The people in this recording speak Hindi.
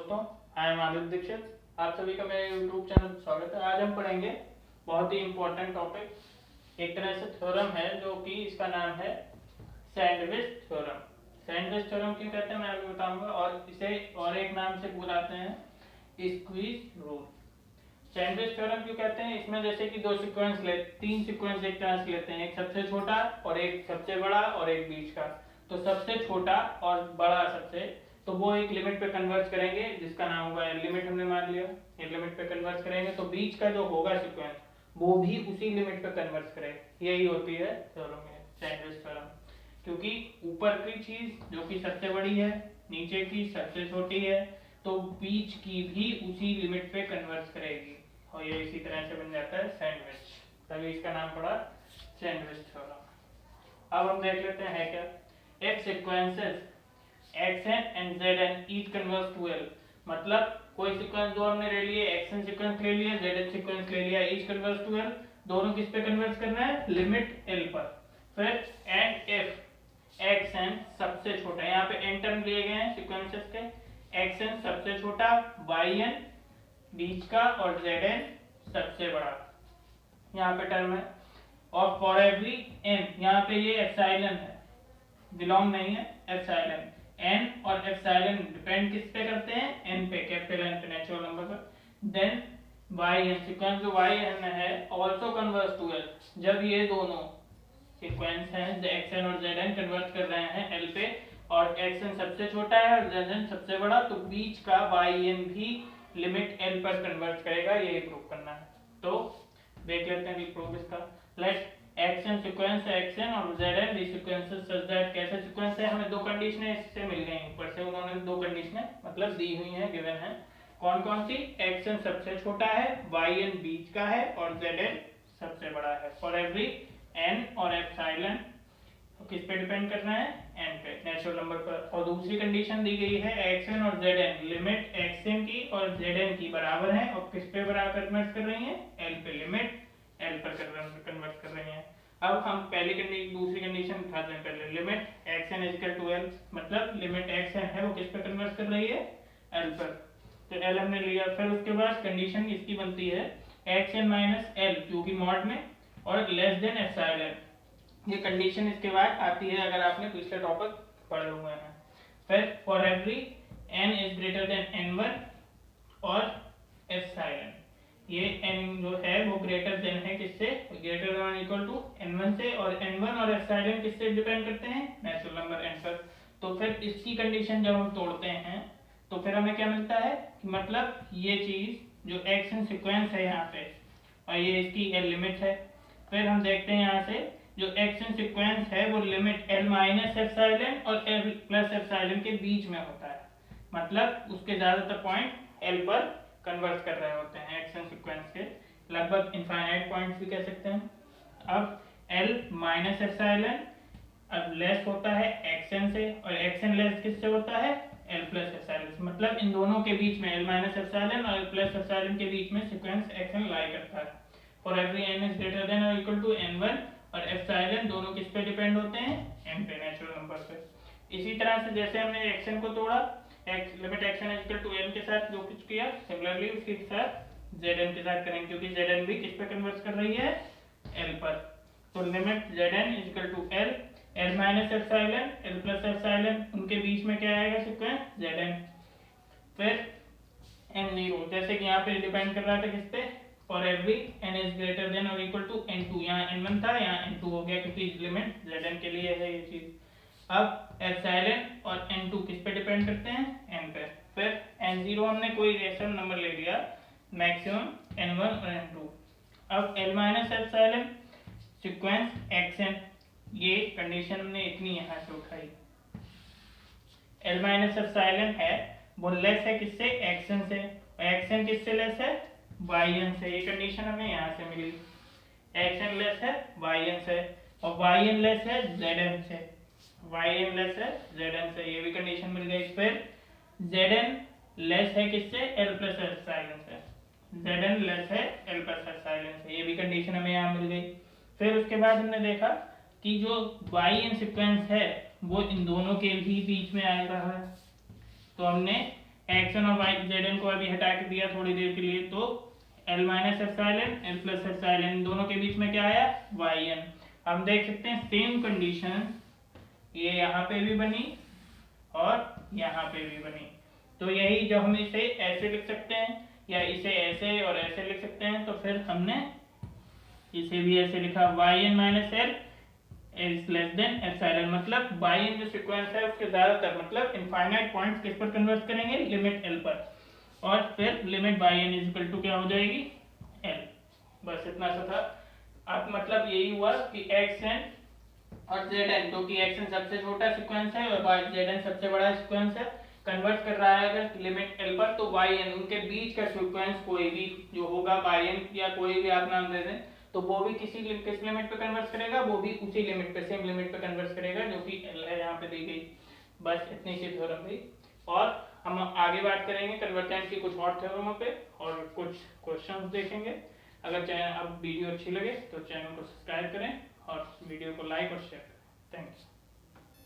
दोस्तों, आई एम आदित्य दीक्षित। आप सभी का मेरे यूट्यूब चैनल पर स्वागत है। आज हम पढ़ेंगे बहुत ही इम्पोर्टेंट टॉपिक, एक तरह से थ्योरम है जो कि इसका नाम है सैंडविच थ्योरम। सैंडविच थ्योरम क्यों कहते हैं मैं आपको बताऊंगा, और इसे और एक नाम से बुलाते हैं स्क्वीज रूल। सैंडविच थ्योरम क्यों कहते हैं, इसमें जैसे कि तीन सीक्वेंस एक तरह से लेते हैं, एक सबसे छोटा और एक सबसे बड़ा और एक बीच का। तो सबसे छोटा और बड़ा सबसे, तो वो एक लिमिट पे कन्वर्ज करेंगे जिसका नाम होगा लिमिट, हमने मान लिया एक लिमिट पे कन्वर्ज करेंगे। तो बीच का जो होगा सीक्वेंस वो भी उसी लिमिट पे कन्वर्ज करेगा। यही होती है थ्योरम में सैंडविच थ्योरम, क्योंकि ऊपर की चीज जो कि सबसे बड़ी है, नीचे की सबसे छोटी है, तो बीच की भी उसी लिमिट पे कन्वर्ज करेगी और ये इसी तरह से बन जाता है सैंडविच। तभी इसका नाम पड़ा सैंडविच थ्योरम। अब हम देख लेते हैं क्या। If sequences xn and zn each converge to L, मतलब कोई सीक्वेंस दो हमने ले लिए, xn सीक्वेंस ले लिया, zn सीक्वेंस ले लिया, each converge to L, दोनों किस पे कन्वर्ज करना है, लिमिट L पर। फिर and if xn सबसे छोटा, यहाँ पे n टर्म लिए गए हैं सीक्वेंसेस के, xn सबसे छोटा, yn बीच का और zn सबसे बड़ा, यहाँ पे टर्म है। और फॉर एवरी n, यहाँ पे ये एप्सिलॉन है, बिलोंग नहीं है एप्सिलॉन। n और एप्सिलॉन डिपेंड किस पे करते हैं, n पे, कैपिटल n पे, नेचुरल नंबर पर। देन yn सीक्वेंस जो yn है आल्सो कन्वर्ज टू l, जब ये दोनों सीक्वेंस हैं xn और zn कन्वर्ज कर रहे हैं l पे, और xn सबसे छोटा है और zn सबसे बड़ा, तो बीच का yn भी लिमिट l पर कन्वर्ज करेगा। यही प्रूव करना है। तो देख लेते हैं प्रूफ इसका। लेट xn सीक्वेंस है xn और zn the sequences such that, कैसे सीक्वेंस है, हमें दो कंडीशनें इससे मिल गई ऊपर से, उन्होंने दो कंडीशनें मतलब दी हुई हैं, गिवन है। कौन कौन सी, xn सबसे छोटा है, yn बीच का है और zn सबसे बड़ा है। फॉर एवरी n और एप्सिलॉन किस पे डिपेंड करना है, n पे, नेचुरल नंबर पर। और दूसरी कंडीशन दी गई है xn और zn लिमिट xn की और zn की बराबर है, और किस पे बराबर कन्वर्ट कर रही है, l पे, लिमिट l पर कन्वर्ट कर रही है। अब हम पहली कंडीशन दूसरी कंडीशन उठाते हैं पहले। Limit xn equal to l, मतलब लिमिट xn है वो किस पे कन्वर्ट कर रही है, l पर, तो l हमने लिया। फिर उसके बाद कंडीशन इसकी बनती है xn माइनस l, क्योंकि मॉड में, और लेस देन एप्सिलॉन। ये कंडीशन इसके बाद आती है अगर आपने पिछले टॉपिक पढ़े हुए हैं। फिर for every n is greater than n1 और एप्सिलॉन, ये n जो है वो ग्रेटर देन है किससे, greater than equal to n1 से, और n1 और एप्सिलॉन किससे डिपेंड करते हैं, नेचुरल नंबर n पर। तो फिर इसकी कंडीशन जब हम तोड़ते हैं तो फिर हमें क्या मिलता है, मतलब ये चीज जो xn सीक्वेंस है यहाँ पे, और ये इसकी l लिमिट है। फिर हम देखते हैं यहाँ से जो xn सीक्वेंस है वो लिमिट l माइनस एप्सिलॉन और l प्लस एप्सिलॉन के बीच में होता है, मतलब उसके ज्यादातर पॉइंट l पर कन्वर्ट कर रहे होते हैं xn सीक्वेंस के, लगभग इनफाइनाइट पॉइंट्स भी कह सकते हैं। अब l माइनस एप्सिलॉन अब लेस होता है xn से, और xn लेस किससे होता है, l प्लस एप्सिलॉन से, मतलब इन दोनों के बीच में l माइनस एप्सिलॉन और l प्लस एप्सिलॉन के बीच में सीक्वेंस xn लाई करता है। For every n is greater than और इक्वल टू n1 और एप्सिलॉन दोनों किस पे डिपेंड होते हैं, n पे, नेचुरल नंबर पे। इसी तरह से जैसे हमने xn को तोड़ा, limit xn equal to l के साथ जो कुछ किया, सिमिलरली उसके साथ zn के साथ करेंगे, क्योंकि zn भी किस पे कन्वर्ट कर रही है, l पर। तो limit zn equal to l, l minus epsilon, l plus epsilon, उनके बीच में क्या आएगा सीक्वेंस, zn। फिर n0, जैसे कि यहाँ पे डिपेंड कर रहा था किस पे, for every n is greater than और इक्वल टू n2, यहाँ n1 था यहाँ n2 हो गया, क्योंकि लिमिट zn के लिए है ये चीज। अब एप्सिलॉन और n2 किस पे डिपेंड करते हैं, n पे। फिर n0 हमने कोई रेशनल नंबर ले लिया, मैक्सिमम n1 और n2। अब l minus epsilon sequence xn, ये कंडीशन हमने इतनी यहाँ से उठाई। l माइनस एप्सिलॉन है वो लेस है किससे, xn से, और xn किससे लेस है, yn से। ये कंडीशन हमें यहाँ से मिली, xn लेस है yn से, और yn लेस है zn से, yn लेस है zn से, ये भी कंडीशन मिल गई। फिर zn लेस है किससे, l प्लस एप्सिलॉन से, zn लेस है l प्लस एप्सिलॉन से, ये भी कंडीशन हमें यहाँ मिल गई। फिर उसके बाद हमने देखा कि जो yn सीक्वेंस है वो इन दोनों के भी बीच में आ रहा है, तो हमने एक्स एन और वाई जेड एन को अभी हटा के दिया थोड़ी देर के लिए, तो L minus epsilon L plus epsilon, दोनों के बीच में क्या आया वाई एन। हम देख सकते हैं सेम कंडीशन ये यहाँ पे भी बनी और यहाँ पे भी बनी। तो यही जो हम इसे ऐसे लिख सकते हैं या इसे ऐसे और ऐसे लिख सकते हैं, तो फिर हमने इसे भी ऐसे लिखा Y N minus L is less than epsilon, मतलब वाई एन जो सीक्वेंस है उसके ज्यादातर मतलब इनफाइनाइट पॉइंट्स किस पर कन्वर्ट करेंगे, लिमिट एल पर, और फिर limit Y N is equal to क्या हो जाएगी एल। बस इतना सा था। अब मतलब यही हुआ कि एक्स एन और जेड एन, जो कि एक्स एन सबसे छोटा सीक्वेंस है और जेड एन सबसे बड़ा सीक्वेंस है, कन्वर्ट कर रहा है अगर लिमिट एल पर, तो वाई एन उनके बीच का सीक्वेंस कोई भी जो होगा वाई एन या कोई भी आप नाम दे दें, तो वो भी किस लिमिट पे कन्वर्ट करेगा, वो भी उसी लिमिट पे सेम लिमिट पे कन्वर्ट करेगा जो कि एल है यहाँ पे दी गई। बस इतनी सी थ्योरम थी, और हम आगे बात करेंगे कन्वर्जेंट की कुछ और थ्योरमों पे और कुछ क्वेश्चंस देखेंगे। अगर चैनल अब वीडियो अच्छी लगे तो चैनल को सब्सक्राइब करें और वीडियो को लाइक और शेयर करें। थैंक्स।